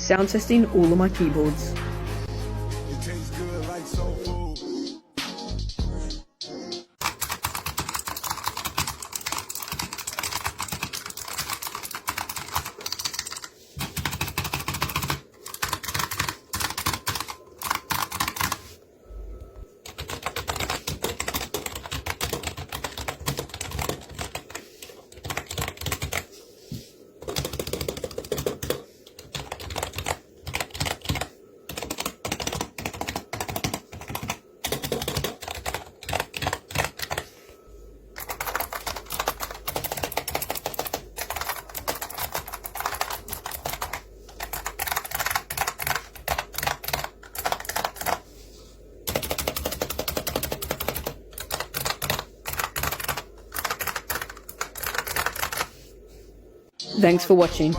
sound testing all of my keyboards. It tastes good like soul food. Thanks for watching.